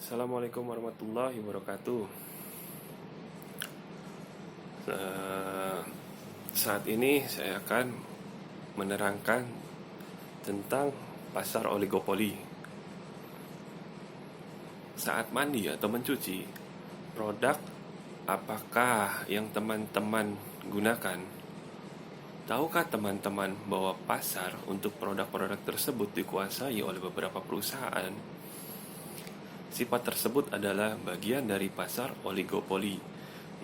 Assalamualaikum warahmatullahi wabarakatuh. Eh, Saat ini saya akan menerangkan tentang pasar oligopoli. Saat mandi atau mencuci, produk apakah yang teman-teman gunakan? Tahukah teman-teman bahwa pasar untuk produk-produk tersebut dikuasai oleh beberapa perusahaan? Sifat tersebut adalah bagian dari pasar oligopoli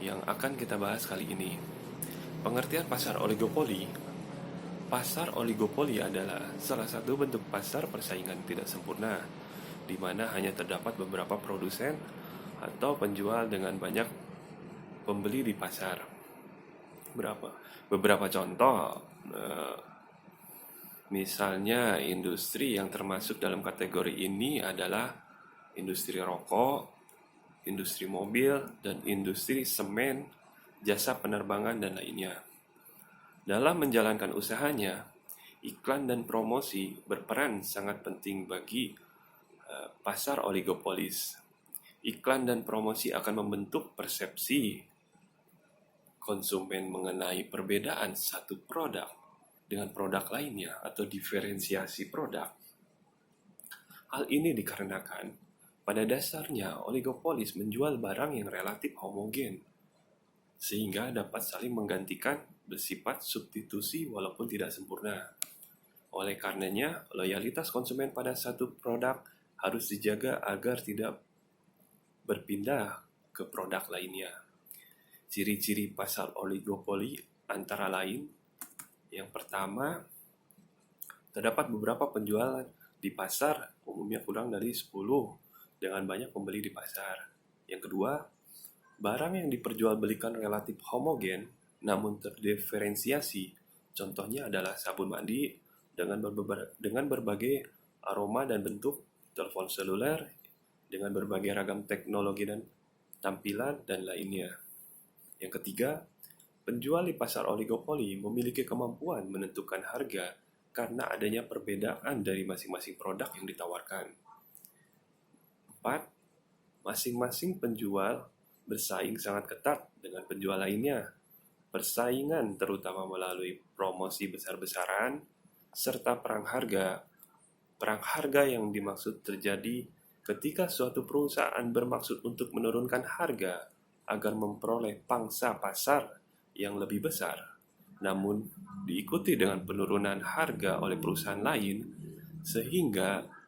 yang akan kita bahas kali ini. Pengertian pasar oligopoli. Pasar oligopoli adalah salah satu bentuk pasar persaingan tidak sempurna, di mana hanya terdapat beberapa produsen atau penjual dengan banyak pembeli di pasar. Beberapa contoh, eh, misalnya industri yang termasuk dalam kategori ini adalah industri rokok, industri mobil, dan industri semen, jasa penerbangan, dan lainnya. Dalam menjalankan usahanya, iklan dan promosi berperan sangat penting bagi pasar oligopolis. Iklan dan promosi akan membentuk persepsi konsumen mengenai perbedaan satu produk dengan produk lainnya atau diferensiasi produk. Hal ini dikarenakan pada dasarnya oligopolis menjual barang yang relatif homogen, sehingga dapat saling menggantikan bersifat substitusi walaupun tidak sempurna. Oleh karenanya, loyalitas konsumen pada satu produk harus dijaga agar tidak berpindah ke produk lainnya. Ciri-ciri pasar oligopoli antara lain, yang pertama, terdapat beberapa penjualan di pasar, umumnya kurang dari 10, dengan banyak pembeli di pasar. Yang kedua, barang yang diperjualbelikan relatif homogen namun terdiferensiasi. Contohnya adalah sabun mandi dengan berbagai aroma dan bentuk, telepon seluler dengan berbagai ragam teknologi dan tampilan, dan lainnya. Yang ketiga, penjual di pasar oligopoli memiliki kemampuan menentukan harga karena adanya perbedaan dari masing-masing produk yang ditawarkan. 4. Masing-masing penjual bersaing sangat ketat dengan penjual lainnya. Persaingan terutama melalui promosi besar-besaran serta perang harga. Perang harga yang dimaksud terjadi ketika suatu perusahaan bermaksud untuk menurunkan harga agar memperoleh pangsa pasar yang lebih besar, namun diikuti dengan penurunan harga oleh perusahaan lain, sehingga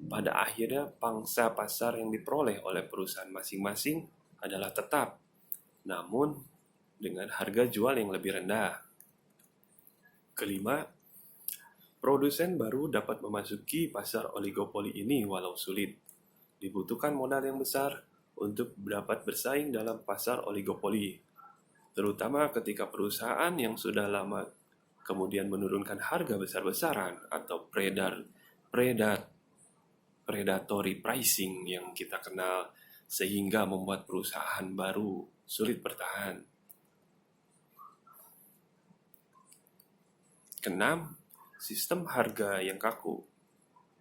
pada akhirnya pangsa pasar yang diperoleh oleh perusahaan masing-masing adalah tetap, namun dengan harga jual yang lebih rendah. Kelima, produsen baru dapat memasuki pasar oligopoli ini walau sulit. Dibutuhkan modal yang besar untuk dapat bersaing dalam pasar oligopoli, terutama ketika perusahaan yang sudah lama kemudian menurunkan harga besar-besaran atau predatory pricing yang kita kenal, sehingga membuat perusahaan baru sulit bertahan. Keenam, sistem harga yang kaku.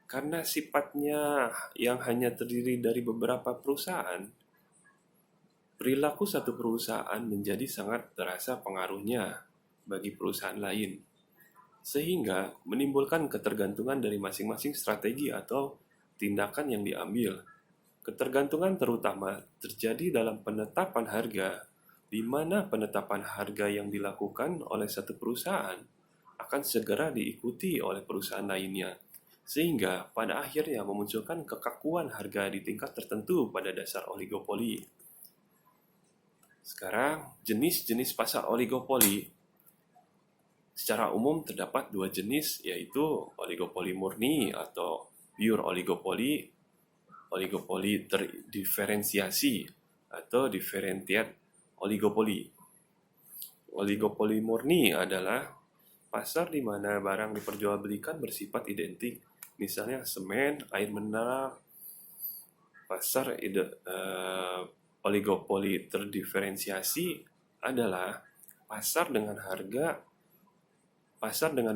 Karena sifatnya yang hanya terdiri dari beberapa perusahaan, perilaku satu perusahaan menjadi sangat terasa pengaruhnya bagi perusahaan lain, sehingga menimbulkan ketergantungan dari masing-masing strategi atau tindakan yang diambil. Ketergantungan terutama terjadi dalam penetapan harga, di mana penetapan harga yang dilakukan oleh satu perusahaan akan segera diikuti oleh perusahaan lainnya, sehingga pada akhirnya memunculkan kekakuan harga di tingkat tertentu pada dasar oligopoli. Sekarang, jenis-jenis pasar oligopoli. Secara umum terdapat dua jenis, yaitu oligopoli murni atau pure oligopoli, oligopoli terdiferensiasi atau differentiated oligopoli. Oligopoli murni adalah pasar di mana barang diperjualbelikan bersifat identik, misalnya semen, air mineral. Pasar oligopoli terdiferensiasi adalah pasar dengan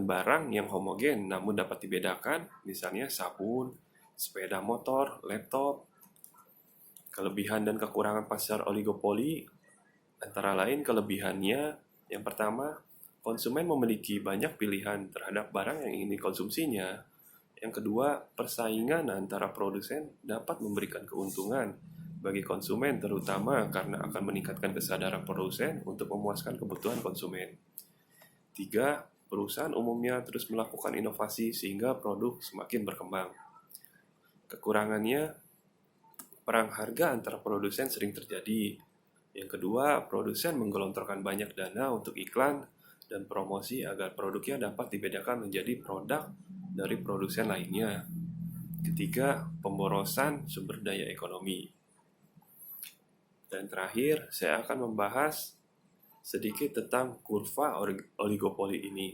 barang yang homogen namun dapat dibedakan, misalnya sabun, sepeda motor, laptop. Kelebihan dan kekurangan pasar oligopoli antara lain kelebihannya, yang pertama, konsumen memiliki banyak pilihan terhadap barang yang ingin dikonsumsinya. Yang kedua, persaingan antara produsen dapat memberikan keuntungan bagi konsumen terutama karena akan meningkatkan kesadaran produsen untuk memuaskan kebutuhan konsumen. Tiga, perusahaan umumnya terus melakukan inovasi sehingga produk semakin berkembang. Kekurangannya, perang harga antara produsen sering terjadi. Yang kedua, produsen menggelontorkan banyak dana untuk iklan dan promosi agar produknya dapat dibedakan menjadi produk dari produsen lainnya. Ketiga, pemborosan sumber daya ekonomi. Dan terakhir, saya akan membahas sedikit tentang kurva oligopoli ini.